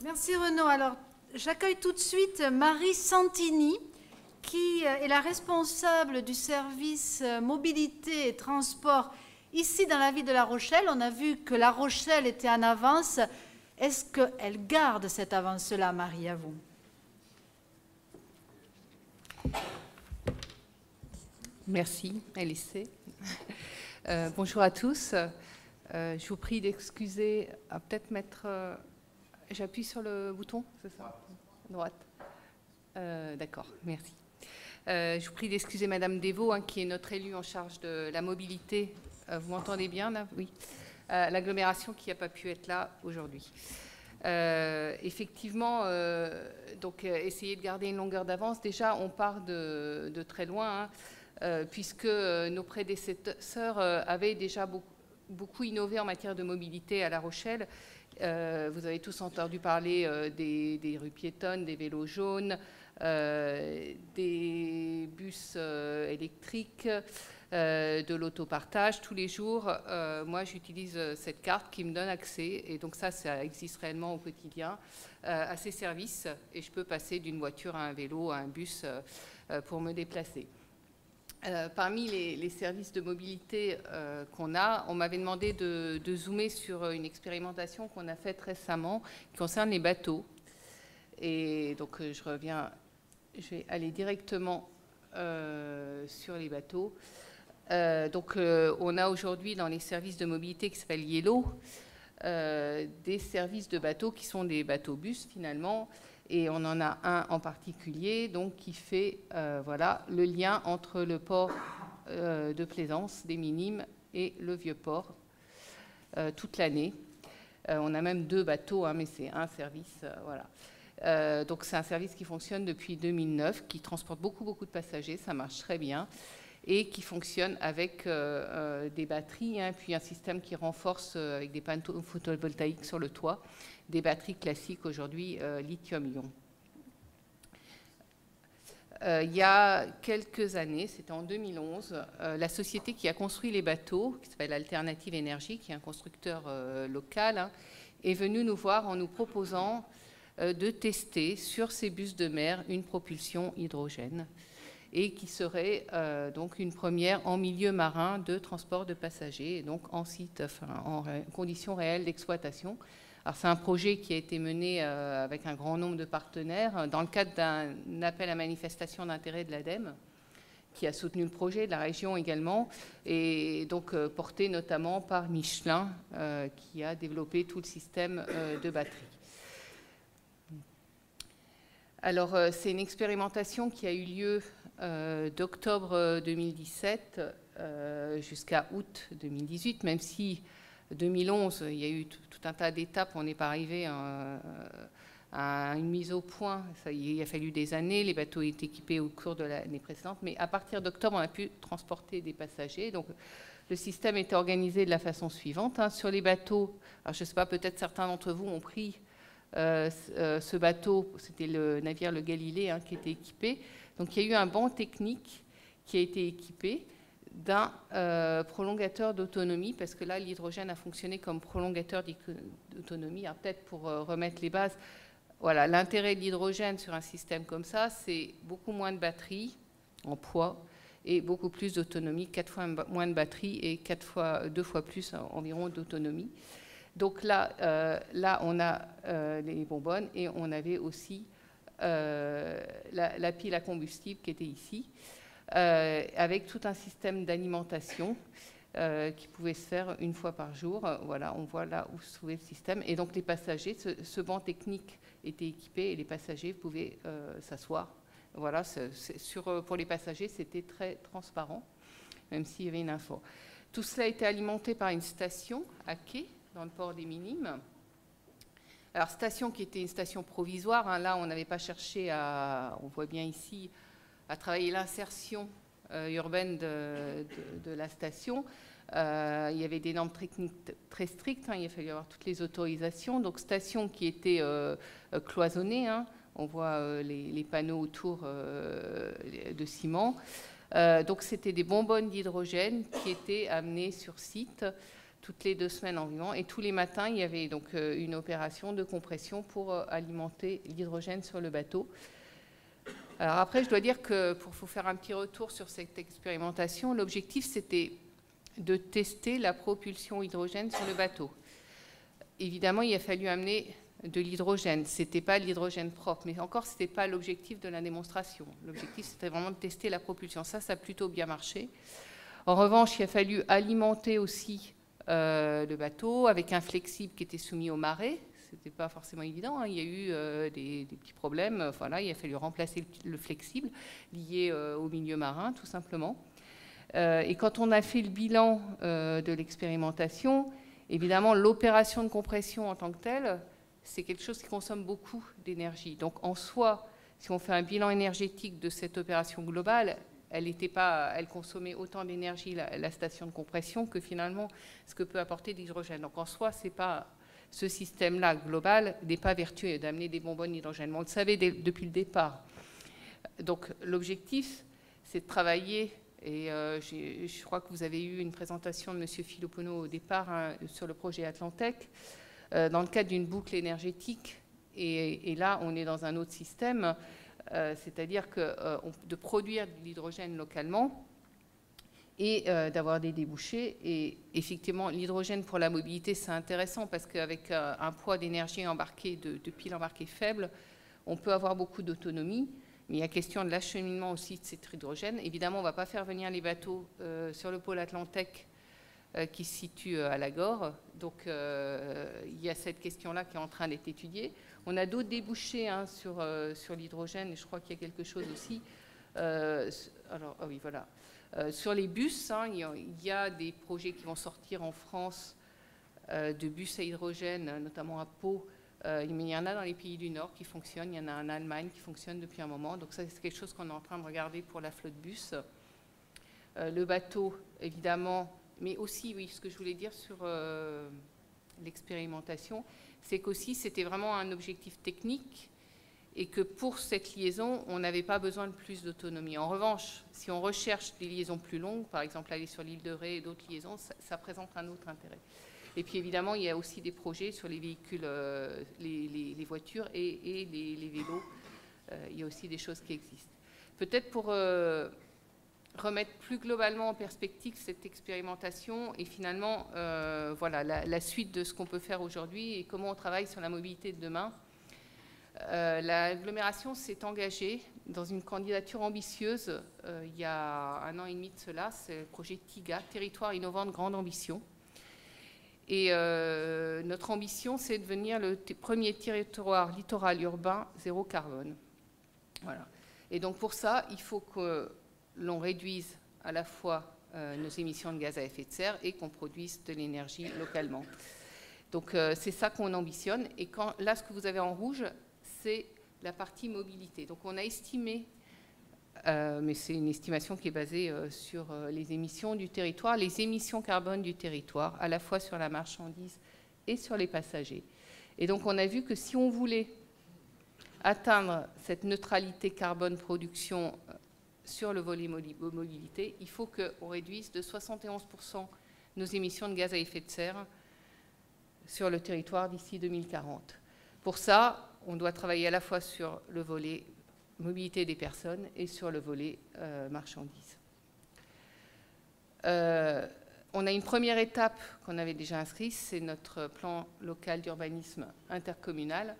Merci Renaud. Alors, j'accueille tout de suite Marie Santini, qui est la responsable du service mobilité et transport ici dans la ville de La Rochelle. On a vu que La Rochelle était en avance. Est-ce qu'elle garde cette avance-là, Marie, à vous? Merci, LSC. Bonjour à tous. Je vous prie d'excuser, à peut-être mettre... J'appuie sur le bouton, c'est ça? Droite. D'accord, merci. Je vous prie d'excuser Madame Devaux, qui est notre élue en charge de la mobilité. Vous m'entendez bien là? Oui. L'agglomération qui n'a pas pu être là aujourd'hui. Effectivement, donc essayer de garder une longueur d'avance. Déjà, on part de très loin, puisque nos prédécesseurs avaient déjà beaucoup innové en matière de mobilité à La Rochelle. Vous avez tous entendu parler des rues piétonnes, des vélos jaunes, des bus électriques, de l'autopartage. Tous les jours, moi, j'utilise cette carte qui me donne accès, et donc ça existe réellement au quotidien, à ces services, et je peux passer d'une voiture à un vélo, à un bus, pour me déplacer. Parmi les services de mobilité qu'on a, on m'avait demandé de zoomer sur une expérimentation qu'on a faite récemment qui concerne les bateaux. Et donc, je vais aller directement sur les bateaux. On a aujourd'hui dans les services de mobilité qui s'appellent Yellow, des services de bateaux qui sont des bateaux-bus finalement. Et on en a un en particulier donc, qui fait voilà, le lien entre le port de plaisance des Minimes et le Vieux-Port toute l'année. On a même deux bateaux, mais c'est un service. Voilà. Donc c'est un service qui fonctionne depuis 2009, qui transporte beaucoup de passagers, ça marche très bien, et qui fonctionne avec des batteries, puis un système qui renforce avec des panneaux photovoltaïques sur le toit, des batteries classiques aujourd'hui lithium-ion. Il y a quelques années, c'était en 2011, la société qui a construit les bateaux, qui s'appelle Alternative Énergie, qui est un constructeur local, est venue nous voir en nous proposant de tester sur ces bus de mer une propulsion hydrogène, et qui serait donc une première en milieu marin de transport de passagers, et donc en site, en conditions réelles d'exploitation. Alors c'est un projet qui a été mené avec un grand nombre de partenaires dans le cadre d'un appel à manifestation d'intérêt de l'ADEME, qui a soutenu le projet, de la région également, et donc porté notamment par Michelin, qui a développé tout le système de batterie. Alors c'est une expérimentation qui a eu lieu d'octobre 2017 jusqu'à août 2018, même si 2011, il y a eu tout un tas d'étapes, on n'est pas arrivé à une mise au point. Il a fallu des années, les bateaux étaient équipés au cours de l'année précédente, mais à partir d'octobre, on a pu transporter des passagers. Donc le système était organisé de la façon suivante. Sur les bateaux, alors je ne sais pas, peut-être certains d'entre vous ont pris ce bateau, c'était le navire le Galilée qui était équipé. Donc il y a eu un banc technique qui a été équipé d'un prolongateur d'autonomie, parce que là, l'hydrogène a fonctionné comme prolongateur d'autonomie. Peut-être pour remettre les bases, voilà, l'intérêt de l'hydrogène sur un système comme ça, c'est beaucoup moins de batterie en poids et beaucoup plus d'autonomie, 4 fois moins de batterie et 2 fois plus environ d'autonomie. Donc là, on a les bonbonnes, et on avait aussi la pile à combustible qui était ici, avec tout un système d'alimentation qui pouvait se faire une fois par jour. Voilà, on voit là où se trouvait le système. Et donc les passagers, ce banc technique était équipé, et les passagers pouvaient s'asseoir. Voilà, pour les passagers, c'était très transparent, même s'il y avait une info. Tout cela a été alimenté par une station à quai dans le port des Minimes. Alors, station qui était une station provisoire. Là, on n'avait pas cherché on voit bien ici, à travailler l'insertion urbaine de la station. Il y avait des normes techniques très strictes. Il a fallu avoir toutes les autorisations. Donc, station qui était cloisonnée. On voit les panneaux autour de ciment. Donc, c'était des bonbonnes d'hydrogène qui étaient amenées sur site, toutes les 2 semaines environ. Et tous les matins, il y avait donc une opération de compression pour alimenter l'hydrogène sur le bateau. Alors après, je dois dire que pour vous faire un petit retour sur cette expérimentation, l'objectif, c'était de tester la propulsion hydrogène sur le bateau. Évidemment, il a fallu amener de l'hydrogène. Ce n'était pas l'hydrogène propre, mais encore, ce n'était pas l'objectif de la démonstration. L'objectif, c'était vraiment de tester la propulsion. Ça a plutôt bien marché. En revanche, il a fallu alimenter aussi le bateau avec un flexible qui était soumis aux marées. Ce n'était pas forcément évident, hein. Il y a eu des petits problèmes. Voilà, il a fallu remplacer le flexible lié au milieu marin, tout simplement. Et quand on a fait le bilan de l'expérimentation, évidemment, l'opération de compression en tant que telle, c'est quelque chose qui consomme beaucoup d'énergie. Donc, en soi, si on fait un bilan énergétique de cette opération globale, elle consommait autant d'énergie, la station de compression, que finalement ce que peut apporter l'hydrogène. Donc en soi, ce système-là global n'est pas vertueux d'amener des bonbonnes d'hydrogène. On le savait depuis le départ. Donc l'objectif, c'est de travailler, et je crois que vous avez eu une présentation de M. Filopono au départ sur le projet Atlantec, dans le cadre d'une boucle énergétique, et là on est dans un autre système. C'est-à-dire de produire de l'hydrogène localement et d'avoir des débouchés. Et effectivement, l'hydrogène pour la mobilité, c'est intéressant parce qu'avec un poids d'énergie embarqué, de piles embarquées faible, on peut avoir beaucoup d'autonomie. Mais il y a question de l'acheminement aussi de cet hydrogène. Évidemment, on ne va pas faire venir les bateaux sur le pôle Atlantec qui se situe à Lagor. Donc, il y a cette question-là qui est en train d'être étudiée. On a d'autres débouchés sur l'hydrogène, et je crois qu'il y a quelque chose aussi. Sur les bus, il y a des projets qui vont sortir en France de bus à hydrogène, notamment à Pau. Mais il y en a dans les pays du Nord qui fonctionnent. Il y en a en Allemagne qui fonctionne depuis un moment. Donc ça, c'est quelque chose qu'on est en train de regarder pour la flotte bus. Le bateau, évidemment, mais aussi, oui, ce que je voulais dire sur l'expérimentation, c'est qu'aussi c'était vraiment un objectif technique et que pour cette liaison, on n'avait pas besoin de plus d'autonomie. En revanche, si on recherche des liaisons plus longues, par exemple aller sur l'île de Ré et d'autres liaisons, ça présente un autre intérêt. Et puis évidemment, il y a aussi des projets sur les véhicules, les voitures et les vélos. Il y a aussi des choses qui existent. Peut-être pour remettre plus globalement en perspective cette expérimentation et finalement voilà, la suite de ce qu'on peut faire aujourd'hui et comment on travaille sur la mobilité de demain. L'agglomération s'est engagée dans une candidature ambitieuse il y a 1 an et demi de cela, c'est le projet TIGA, Territoire innovant de grande ambition. Et notre ambition, c'est de devenir le premier territoire littoral urbain zéro carbone. Voilà. Et donc pour ça, il faut que l'on réduise à la fois nos émissions de gaz à effet de serre et qu'on produise de l'énergie localement. Donc c'est ça qu'on ambitionne. Et là, ce que vous avez en rouge, c'est la partie mobilité. Donc on a estimé, mais c'est une estimation qui est basée sur les émissions du territoire, les émissions carbone du territoire, à la fois sur la marchandise et sur les passagers. Et donc on a vu que si on voulait atteindre cette neutralité carbone production sur le volet mobilité, il faut qu'on réduise de 71% nos émissions de gaz à effet de serre sur le territoire d'ici 2040. Pour ça, on doit travailler à la fois sur le volet mobilité des personnes et sur le volet marchandises. On a une première étape qu'on avait déjà inscrite, c'est notre plan local d'urbanisme intercommunal,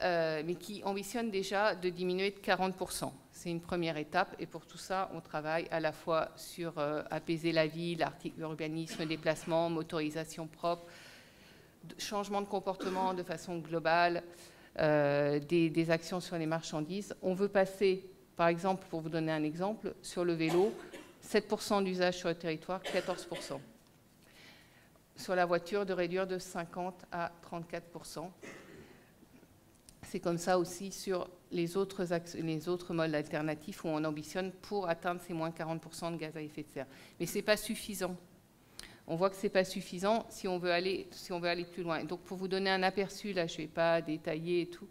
mais qui ambitionne déjà de diminuer de 40%. C'est une première étape et pour tout ça, on travaille à la fois sur apaiser la ville, urbanisme, déplacement, motorisation propre, changement de comportement de façon globale, des actions sur les marchandises. On veut passer, par exemple, pour vous donner un exemple, sur le vélo, 7% d'usage sur le territoire, 14%. Sur la voiture, de réduire de 50 à 34%. C'est comme ça aussi sur les autres modes alternatifs où on ambitionne pour atteindre ces moins 40% de gaz à effet de serre. Mais ce n'est pas suffisant. On voit que ce n'est pas suffisant si on veut aller plus loin. Donc pour vous donner un aperçu, là je ne vais pas détailler et tout,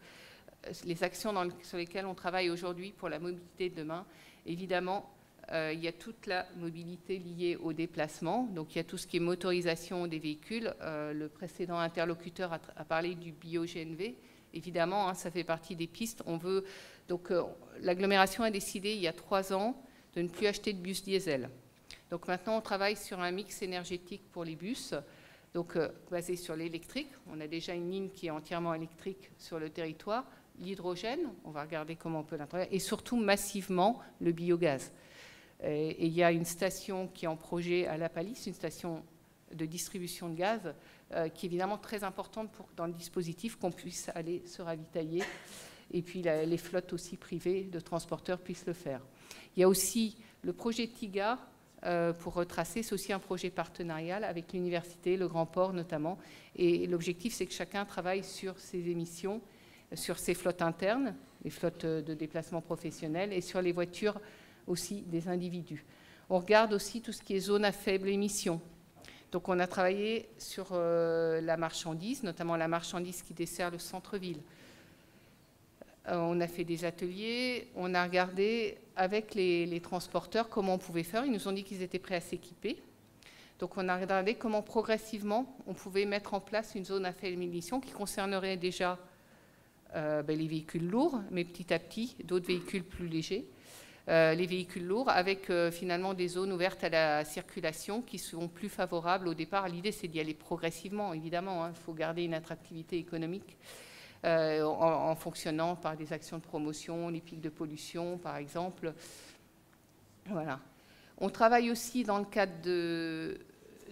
les actions sur lesquelles on travaille aujourd'hui pour la mobilité de demain, évidemment, il y a toute la mobilité liée au déplacement. Donc, il y a tout ce qui est motorisation des véhicules. Le précédent interlocuteur a parlé du bio-GNV. Évidemment, hein, ça fait partie des pistes. Donc, l'agglomération a décidé, il y a 3 ans, de ne plus acheter de bus diesel. Donc, maintenant, on travaille sur un mix énergétique pour les bus, donc basé sur l'électrique. On a déjà une ligne qui est entièrement électrique sur le territoire. L'hydrogène, on va regarder comment on peut l'introduire, et surtout massivement le biogaz. Et il y a une station qui est en projet à La Palisse, une station de distribution de gaz, qui est évidemment très importante dans le dispositif, qu'on puisse aller se ravitailler, et puis les flottes aussi privées de transporteurs puissent le faire. Il y a aussi le projet TIGA, pour retracer, c'est aussi un projet partenarial avec l'université, le Grand Port notamment, et l'objectif c'est que chacun travaille sur ses émissions, sur ses flottes internes, les flottes de déplacement professionnel, et sur les voitures aussi des individus. On regarde aussi tout ce qui est zone à faible émission. Donc on a travaillé sur la marchandise, notamment la marchandise qui dessert le centre-ville. On a fait des ateliers, on a regardé avec les transporteurs comment on pouvait faire. Ils nous ont dit qu'ils étaient prêts à s'équiper. Donc on a regardé comment progressivement on pouvait mettre en place une zone à faible émission qui concernerait déjà les véhicules lourds, mais petit à petit d'autres véhicules plus légers. Les véhicules lourds avec finalement des zones ouvertes à la circulation qui seront plus favorables au départ. L'idée, c'est d'y aller progressivement, évidemment. Il faut garder une attractivité économique en fonctionnant par des actions de promotion, les pics de pollution, par exemple. Voilà. On travaille aussi dans le cadre de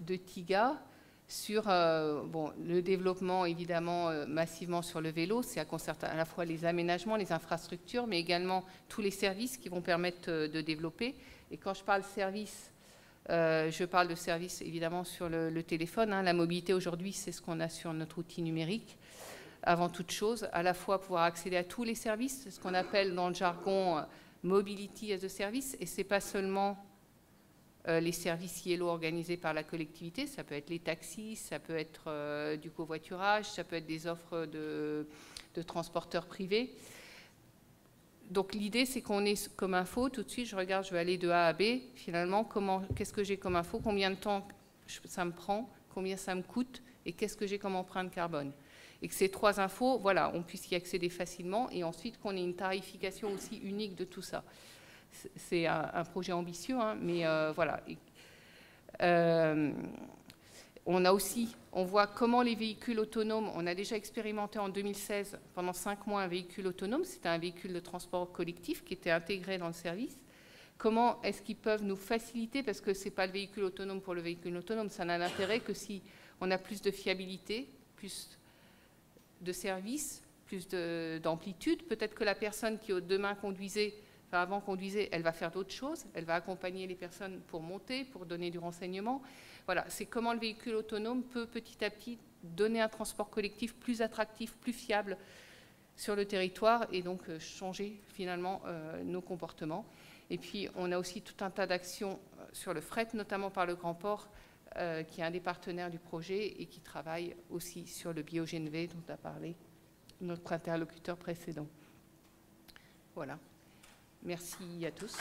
TIGA sur le développement, évidemment, massivement sur le vélo. C'est à la fois les aménagements, les infrastructures, mais également tous les services qui vont permettre de développer. Et quand je parle services, je parle de services, évidemment, sur le téléphone. La mobilité, aujourd'hui, c'est ce qu'on a sur notre outil numérique. Avant toute chose, à la fois pouvoir accéder à tous les services, c'est ce qu'on appelle dans le jargon « mobility as a service », et ce n'est pas seulement les services Yellow organisés par la collectivité, ça peut être les taxis, ça peut être du covoiturage, ça peut être des offres de transporteurs privés. Donc l'idée, c'est qu'on ait comme info, tout de suite, je regarde, je vais aller de A à B, finalement, qu'est-ce que j'ai comme info, combien de temps ça me prend, combien ça me coûte, et qu'est-ce que j'ai comme empreinte carbone. Et que ces 3 infos, voilà, on puisse y accéder facilement, et ensuite qu'on ait une tarification aussi unique de tout ça. C'est un projet ambitieux, mais voilà. On voit comment les véhicules autonomes, on a déjà expérimenté en 2016, pendant 5 mois, un véhicule autonome. C'était un véhicule de transport collectif qui était intégré dans le service. Comment est-ce qu'ils peuvent nous faciliter, parce que ce n'est pas le véhicule autonome pour le véhicule autonome, ça n'a d'intérêt que si on a plus de fiabilité, plus de services, plus d'amplitude. Peut-être que la personne qui demain conduisait, avant conduisait, elle va faire d'autres choses, elle va accompagner les personnes pour monter, pour donner du renseignement. Voilà, c'est comment le véhicule autonome peut petit à petit donner un transport collectif plus attractif, plus fiable sur le territoire et donc changer finalement nos comportements. Et puis on a aussi tout un tas d'actions sur le fret, notamment par le Grand Port, qui est un des partenaires du projet et qui travaille aussi sur le bio-GNV dont a parlé notre interlocuteur précédent. Voilà. Merci à tous.